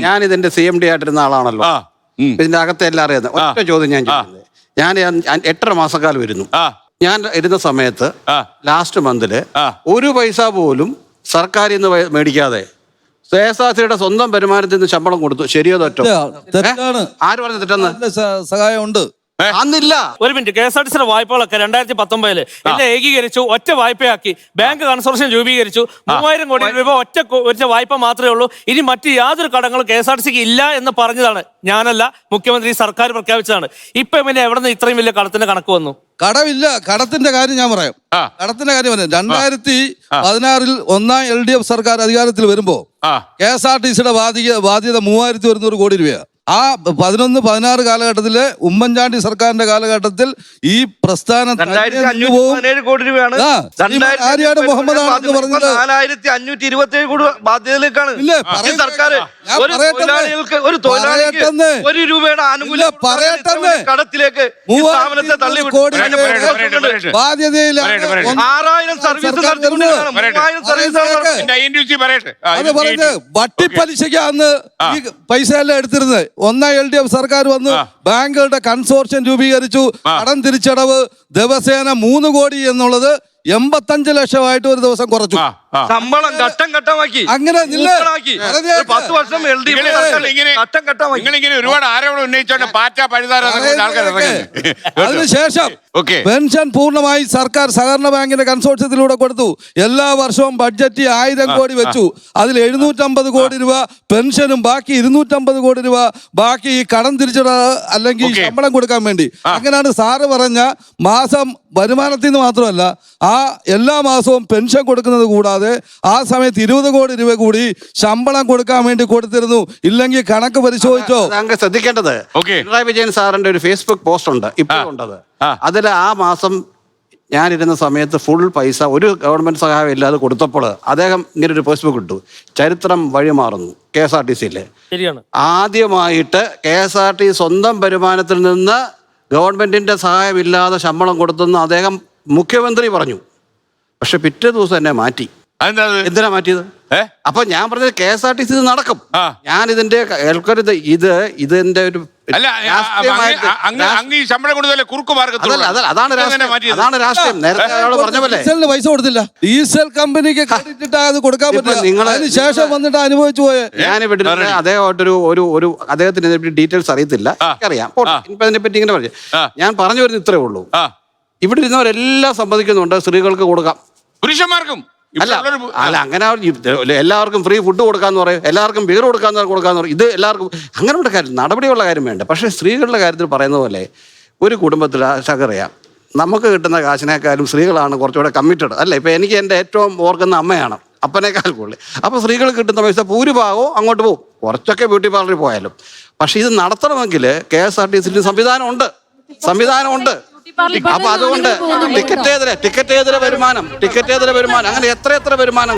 ഞാൻ ഇതിന്റെ CMD ആയിട്ടിരുന്ന ആളാണല്ലോ. ഇതിന്റെ അകത്തെ എല്ലാം അറിയുന്നത്. ഒറ്റ ചോദ്യം ഞാൻ ചോദിക്കുന്നത്, ഞാൻ 8.5 മാസക്കാലം ഇരുന്നു. ഞാൻ ഇരുന്ന സമയത്ത് ലാസ്റ്റ് മന്തില് 1 പൈസ പോലും സർക്കാരിൽ നിന്ന് മേടിക്കാതെ KSRTCയുടെ സ്വന്തം വരുമാനത്തിൽ നിന്ന് ശമ്പളം കൊടുത്തു. ശരിയോ തെറ്റോ? ആര് പറഞ്ഞു തെറ്റെന്ന്? സഹായം ഉണ്ട്. അന്നില്ല. ഒരു മിനിറ്റ്, KSRTCയുടെ വായ്പകളൊക്കെ 2019 എല്ലാം ഏകീകരിച്ചു, ഒറ്റ വായ്പയാക്കി, ബാങ്ക് കൺസോർഷ്യം രൂപീകരിച്ചു. 3000 കോടി രൂപ ഒറ്റ വായ്പ മാത്രമേ ഉള്ളൂ. ഇനി മറ്റ് യാതൊരു കടങ്ങളും KSRTCക്ക് ഇല്ല എന്ന് പറഞ്ഞതാണ് ഞാനല്ല, മുഖ്യമന്ത്രി സർക്കാർ പ്രഖ്യാപിച്ചതാണ്. ഇപ്പൊ പിന്നെ എവിടെ നിന്ന് ഇത്രയും വലിയ കടത്തിന്റെ കണക്ക് വന്നു? കടമില്ല. കടത്തിന്റെ കാര്യം ഞാൻ പറയാം. കടത്തിന്റെ കാര്യം പറയാം. 2016 ഒന്നാം LDF സർക്കാർ അധികാരത്തിൽ വരുമ്പോ KSRTCയുടെ ബാധ്യത 3100 കോടി രൂപയാണ്. ആ 11-16 കാലഘട്ടത്തില് ഉമ്മൻചാണ്ടി സർക്കാരിന്റെ കാലഘട്ടത്തിൽ ഈ പ്രസ്ഥാനം 2517 കോടി രൂപയാണ്. ആര്യാട് മുഹമ്മദ് ആണെന്ന് പറഞ്ഞത് 4527 കോടി ബാധ്യതയിലേക്കാണ് സർക്കാർ. ഒരു തൊഴിലാളിക്ക് 1 രൂപയുടെ ആനുകൂല്യം കടത്തിലേക്ക് ബാധ്യതയില്ല. 6000 സർവീസ് വട്ടിപ്പലിശയ്ക്ക് അന്ന് ഈ പൈസ എല്ലാം എടുത്തിരുന്നത്. ഒന്നാം LDF സർക്കാർ വന്നു, ബാങ്കുകളുടെ കൺസോർഷ്യം രൂപീകരിച്ചു. കടം തിരിച്ചടവ് ദിവസേന 3 കോടി എന്നുള്ളത് 85 ലക്ഷമായിട്ട് ഒരു ദിവസം കുറച്ചു. ശമ്പളം ഘട്ടം ഘട്ടമാക്കി. അങ്ങനെ 10 വർഷം ഘട്ടം ഘട്ടമാക്കി. നിങ്ങളിങ്ങനെ ഒരുപാട് ആരോപണം ഉന്നയിച്ചോണ്ട് പാറ്റ അതിനുശേഷം പെൻഷൻ പൂർണ്ണമായി സർക്കാർ സഹകരണ ബാങ്കിന്റെ കൺസോർഷ്യത്തിലൂടെ കൊടുത്തു. എല്ലാ വർഷവും ബഡ്ജറ്റ് 1000 കോടി വെച്ചു. അതിൽ 750 കോടി രൂപ പെൻഷനും ബാക്കി 250 കോടി രൂപ ബാക്കി ഈ കടം തിരിച്ചടവ് അല്ലെങ്കിൽ ശമ്പളം കൊടുക്കാൻ വേണ്ടി. അങ്ങനെയാണ് സാറ് പറഞ്ഞ മാസം വരുമാനത്തിൽ നിന്ന് മാത്രമല്ല എല്ലാ മാസവും പെൻഷൻ കൊടുക്കുന്നത് കൂടാതെ ആ സമയത്ത് 20 കോടി രൂപ കൂടി ശമ്പളം കൊടുക്കാൻ വേണ്ടി കൊടുത്തിരുന്നു. ഇല്ലെങ്കിൽ കണക്ക് പരിശോധിച്ചോ? ശ്രദ്ധിക്കേണ്ടത്, പിണറായി വിജയൻ സാറിന്റെ ഒരു ഫേസ്ബുക്ക് പോസ്റ്റ് ഉണ്ട് ഇപ്പോഴുണ്ടത്. അതിൽ ആ മാസം ഞാനിരുന്ന സമയത്ത് ഫുൾ പൈസ ഒരു ഗവൺമെന്റ് സഹായം ഇല്ലാതെ കൊടുത്തപ്പോൾ അദ്ദേഹം ഇങ്ങനെ ഒരു ഫേസ്ബുക്ക് ഇട്ടു, ചരിത്രം വഴിമാറുന്നു KSRTCയിലെ. ആദ്യമായിട്ട് KSRTC സ്വന്തം വരുമാനത്തിൽ നിന്ന് ഗവൺമെന്റിന്റെ സഹായമില്ലാതെ ശമ്പളം കൊടുത്തെന്ന് അദ്ദേഹം മുഖ്യമന്ത്രി പറഞ്ഞു. പക്ഷെ പിറ്റേ ദിവസം എന്നെ മാറ്റി. എന്തിനാ മാറ്റിയത്? അപ്പൊ ഞാൻ പറഞ്ഞത് KSRTC നടക്കും. ഞാൻ ഇതിന്റെ കേൾക്കരുത്, ഇതിന്റെ ഒരു അതാണ് രാഷ്ട്രീയം. നേരത്തെ അയാളോട് പറഞ്ഞ പോലെ പൈസ കൊടുത്തില്ല. ഡീസൽ കമ്പനിക്ക് അത് കൊടുക്കാൻ പറ്റില്ല. നിങ്ങൾ ശേഷം വന്നിട്ട് അനുഭവിച്ചു പോയെ. ഞാൻ വിട്ടിട്ട് അദ്ദേഹമായിട്ടൊരു അദ്ദേഹത്തിന് ഡീറ്റെയിൽസ് അറിയത്തില്ല, അറിയാം. അതിനെപ്പറ്റി ഇങ്ങനെ പറഞ്ഞു. ഞാൻ പറഞ്ഞു വരുന്നത് ഇത്രേ ഉള്ളൂ. ഇവിടെ ഇരുന്നവരെല്ലാം സമ്മതിക്കുന്നുണ്ട് സ്ത്രീകൾക്ക് കൊടുക്കാം, പുരുഷന്മാർക്കും. അല്ല അങ്ങനെ എല്ലാവർക്കും ഫ്രീ ഫുഡ് കൊടുക്കാന്ന് പറയും, എല്ലാവർക്കും ബീർ കൊടുക്കാന്ന് പറയും. ഇത് എല്ലാവർക്കും അങ്ങനെയുള്ള കാര്യം, നടപടിയുള്ള കാര്യം വേണ്ട. പക്ഷേ സ്ത്രീകളുടെ കാര്യത്തിൽ പറയുന്ന പോലെ ഒരു കുടുംബത്തിൽ ശകറിയാം, നമുക്ക് കിട്ടുന്ന കാശിനേക്കാളും സ്ത്രീകളാണ് കുറച്ചുകൂടെ കമ്മിറ്റഡ് അല്ലേ? ഇപ്പം എനിക്ക് എൻ്റെ ഏറ്റവും ഓർക്കുന്ന അമ്മയാണ്, അപ്പനേക്കാൾ കൂടുതൽ. അപ്പോൾ സ്ത്രീകൾ കിട്ടുന്ന പൈസ ഭൂരിഭാഗവും അങ്ങോട്ട് പോകും, കുറച്ചൊക്കെ ബ്യൂട്ടി പാർലറിൽ പോയാലും. പക്ഷെ ഇത് നടത്തണമെങ്കിൽ KSRTCയിൽ സംവിധാനമുണ്ട്. അപ്പൊ അതുകൊണ്ട് ടിക്കറ്റേതര വരുമാനം അങ്ങനെ എത്ര വരുമാനം